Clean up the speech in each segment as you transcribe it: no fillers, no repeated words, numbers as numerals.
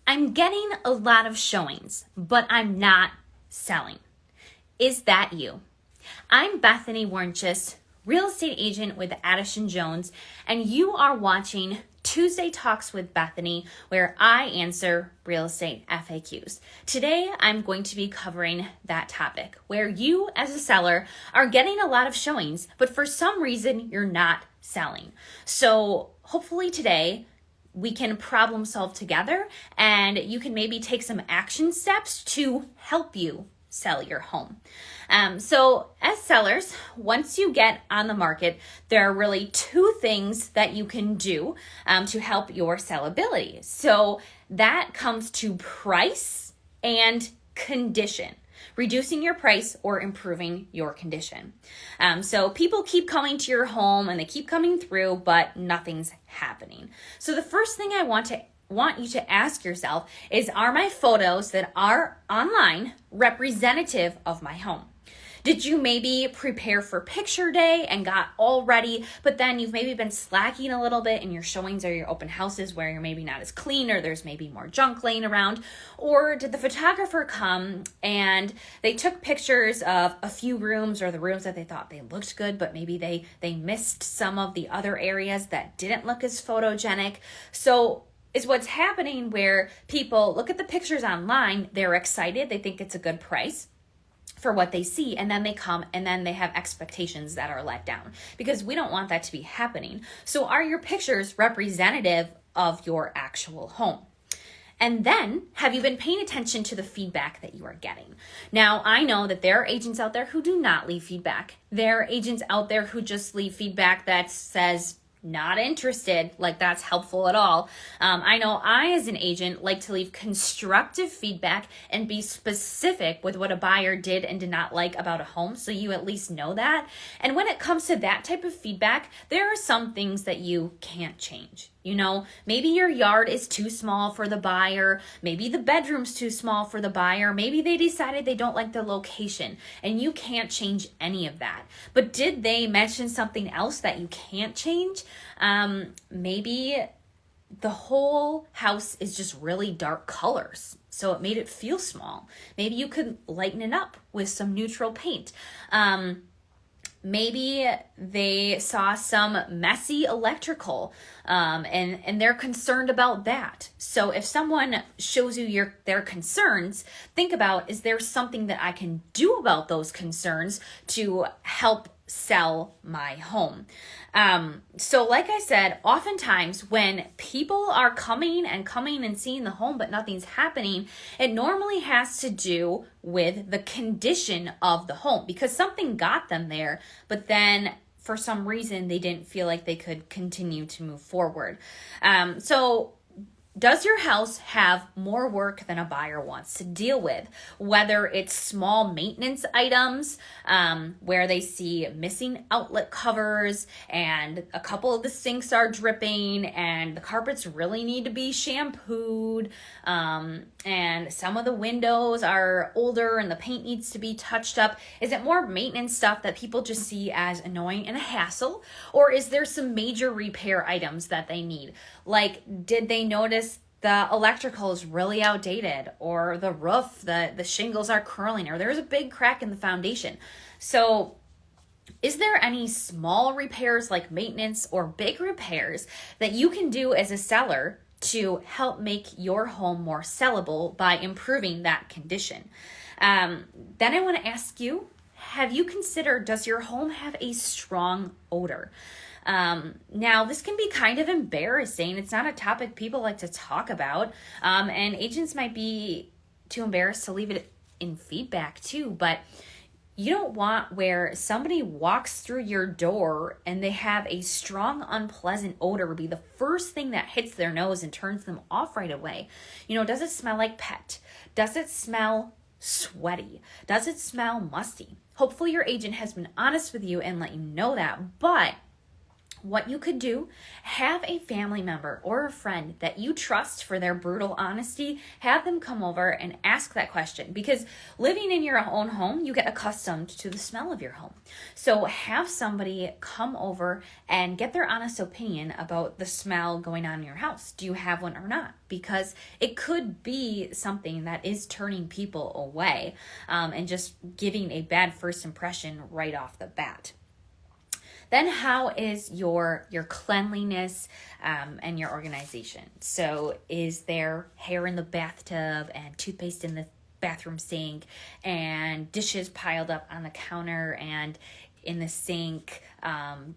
I'm getting a lot of showings, but I'm not selling. Is that you? I'm Bethany Warnches, real estate agent with Addison Jones, and you are watching Tuesday Talks with Bethany, where I answer real estate FAQs. Today, I'm going to be covering that topic, where you as a seller are getting a lot of showings, but for some reason, you're not selling. So hopefully today, we can problem solve together and you can maybe take some action steps to help you sell your home. So as sellers, once you get on the market, there are really two things that you can do to help your sellability. So that comes to price and condition. Reducing your price or improving your condition. So people keep coming to your home and they keep coming through, but nothing's happening. So the first thing I want you to ask yourself is, are my photos that are online representative of my home? Did you maybe prepare for picture day and got all ready, but then you've maybe been slacking a little bit in your showings or your open houses where you're maybe not as clean or there's maybe more junk laying around? Or did the photographer come and they took pictures of a few rooms or the rooms that they thought they looked good, but maybe they missed some of the other areas that didn't look as photogenic? So is what's happening where people look at the pictures online, they're excited, they think it's a good price for what they see, and then they come and then they have expectations that are let down, because we don't want that to be happening. So are your pictures representative of your actual home? And then, have you been paying attention to the feedback that you are getting? Now, I know that there are agents out there who do not leave feedback. There are agents out there who just leave feedback that says, not interested, like that's helpful at all. I know I, as an agent, like to leave constructive feedback and be specific with what a buyer did and did not like about a home, so you at least know that. And when it comes to that type of feedback, there are some things that you can't change. You know, maybe your yard is too small for the buyer. Maybe the bedroom's too small for the buyer. Maybe they decided they don't like the location and you can't change any of that. But did they mention something else that you can't change? Maybe the whole house is just really dark colors, so it made it feel small. Maybe you could lighten it up with some neutral paint. Maybe they saw some messy electrical and they're concerned about that. So if someone shows you their concerns, think about, is there something that I can do about those concerns to help sell my home? So like I said, oftentimes when people are coming and seeing the home, but nothing's happening, it normally has to do with the condition of the home, because something got them there, but then for some reason they didn't feel like they could continue to move forward. So does your house have more work than a buyer wants to deal with? Whether it's small maintenance items where they see missing outlet covers and a couple of the sinks are dripping and the carpets really need to be shampooed, and some of the windows are older and the paint needs to be touched up. Is it more maintenance stuff that people just see as annoying and a hassle? Or is there some major repair items that they need? Like, did they notice the electrical is really outdated, or the roof, the shingles are curling, or there's a big crack in the foundation? So is there any small repairs like maintenance or big repairs that you can do as a seller to help make your home more sellable by improving that condition? Then I want to ask you, have you considered, does your home have a strong odor? Now, this can be kind of embarrassing. It's not a topic people like to talk about, and agents might be too embarrassed to leave it in feedback too, but you don't want where somebody walks through your door and they have a strong, unpleasant odor be the first thing that hits their nose and turns them off right away. You know, does it smell like pet? Does it smell sweaty? Does it smell musty? Hopefully your agent has been honest with you and let you know that, but what you could do, have a family member or a friend that you trust for their brutal honesty, have them come over and ask that question, because living in your own home, you get accustomed to the smell of your home. So have somebody come over and get their honest opinion about the smell going on in your house. Do you have one or not? Because it could be something that is turning people away and just giving a bad first impression right off the bat. Then how is your cleanliness and your organization? So is there hair in the bathtub and toothpaste in the bathroom sink and dishes piled up on the counter and in the sink?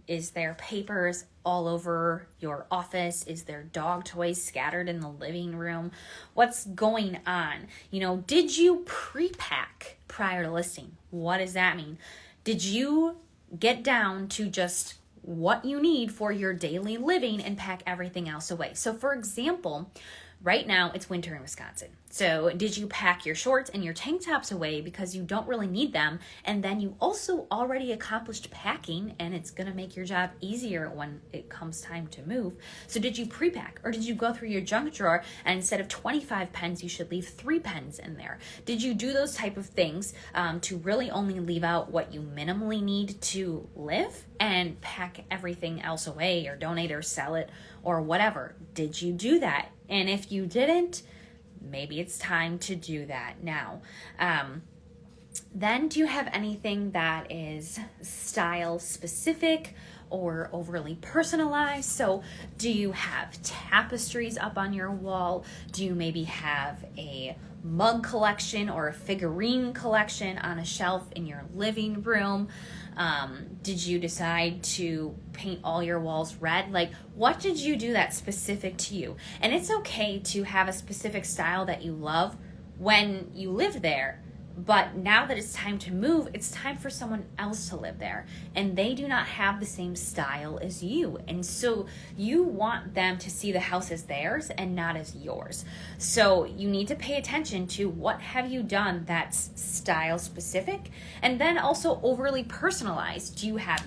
Is there papers all over your office? Is there dog toys scattered in the living room? What's going on? Did you pre-pack prior to listing? What does that mean? Did you get down to just what you need for your daily living and pack everything else away? So for example, right now it's winter in Wisconsin. So did you pack your shorts and your tank tops away because you don't really need them? And then you also already accomplished packing, and it's going to make your job easier when it comes time to move. So did you pre-pack, or did you go through your junk drawer and instead of 25 pens, you should leave 3 pens in there? Did you do those type of things to really only leave out what you minimally need to live and pack everything else away or donate or sell it or whatever? Did you do that? And if you didn't, maybe it's time to do that now. Then do you have anything that is style specific or overly personalized? So do you have tapestries up on your wall? Do you maybe have a mug collection or a figurine collection on a shelf in your living room? Did you decide to paint all your walls red? Like, what did you do that's specific to you? And it's okay to have a specific style that you love when you live there. But now that it's time to move, it's time for someone else to live there. And they do not have the same style as you. And so you want them to see the house as theirs and not as yours. So you need to pay attention to what have you done that's style specific, and then also overly personalized. Do you have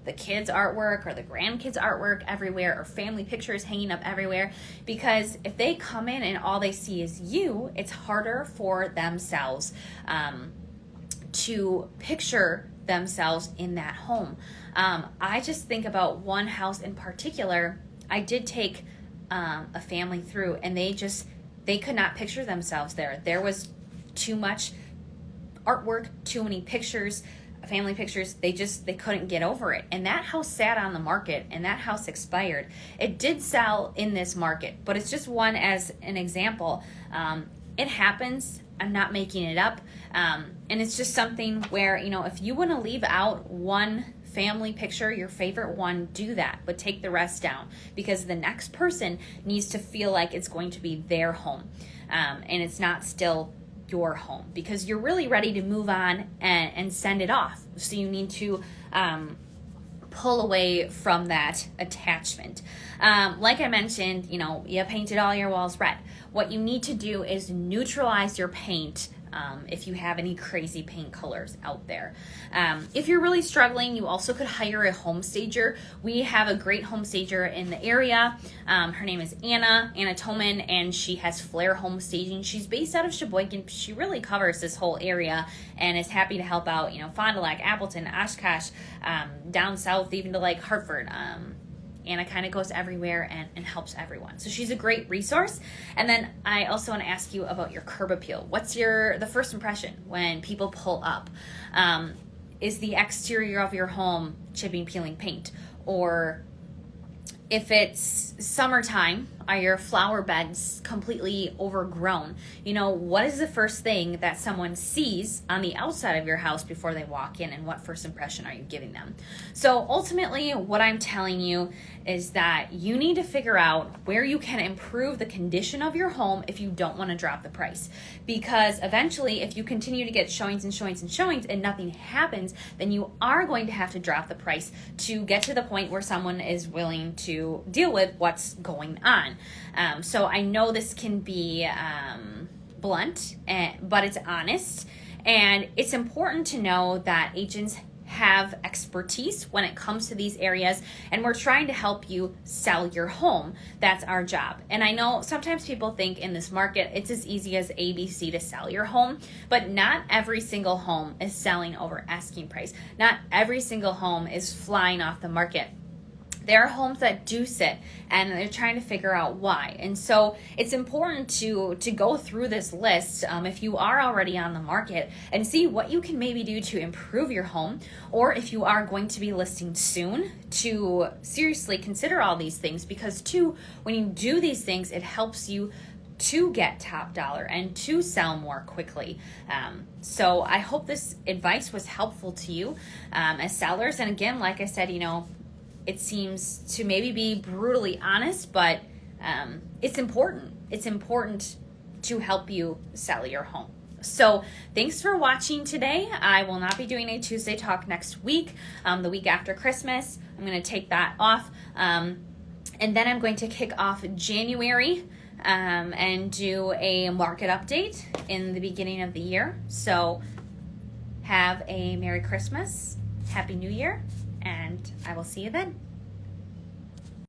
the kids' artwork or the grandkids' artwork everywhere, or family pictures hanging up everywhere? Because if they come in and all they see is you, it's harder for themselves to picture themselves in that home. I just think about one house in particular. I did take a family through, and they could not picture themselves there. There was too much artwork, too many pictures, family pictures. They couldn't get over it. And that house sat on the market, and that house expired. It did sell in this market, but it's just one as an example. It happens. I'm not making it up. And it's just something where, if you want to leave out one family picture, your favorite one, do that, but take the rest down, because the next person needs to feel like it's going to be their home. And it's not still your home, because you're really ready to move on and send it off. So you need to pull away from that attachment. Like I mentioned, you painted all your walls red. What you need to do is neutralize your paint if you have any crazy paint colors out there. If you're really struggling, you also could hire a home stager. We have a great home stager in the area. Her name is Anna Toman, and she has Flair Home Staging. She's based out of Sheboygan. She really covers this whole area and is happy to help out, Fond du Lac, Appleton, Oshkosh, down south, even to like Hartford. Anna kind of goes everywhere and helps everyone. So she's a great resource. And then I also want to ask you about your curb appeal. What's the first impression when people pull up? Is the exterior of your home chipping, peeling paint? Or if it's summertime, are your flower beds completely overgrown? What is the first thing that someone sees on the outside of your house before they walk in, and what first impression are you giving them? So ultimately, what I'm telling you is that you need to figure out where you can improve the condition of your home if you don't want to drop the price. Because eventually, if you continue to get showings and showings and showings and nothing happens, then you are going to have to drop the price to get to the point where someone is willing to deal with what's going on. So I know this can be blunt, but it's honest. And it's important to know that agents have expertise when it comes to these areas, and we're trying to help you sell your home. That's our job. And I know sometimes people think in this market it's as easy as ABC to sell your home, but not every single home is selling over asking price. Not every single home is flying off the market. There are homes that do sit, and they're trying to figure out why. And so it's important to go through this list if you are already on the market and see what you can maybe do to improve your home, or if you are going to be listing soon, to seriously consider all these things, because too, when you do these things, it helps you to get top dollar and to sell more quickly. So I hope this advice was helpful to you as sellers. And again, like I said, it seems to maybe be brutally honest, but it's important. It's important to help you sell your home. So thanks for watching today. I will not be doing a Tuesday talk next week, the week after Christmas. I'm going to take that off. And then I'm going to kick off January and do a market update in the beginning of the year. So have a Merry Christmas, Happy New Year, and I will see you then.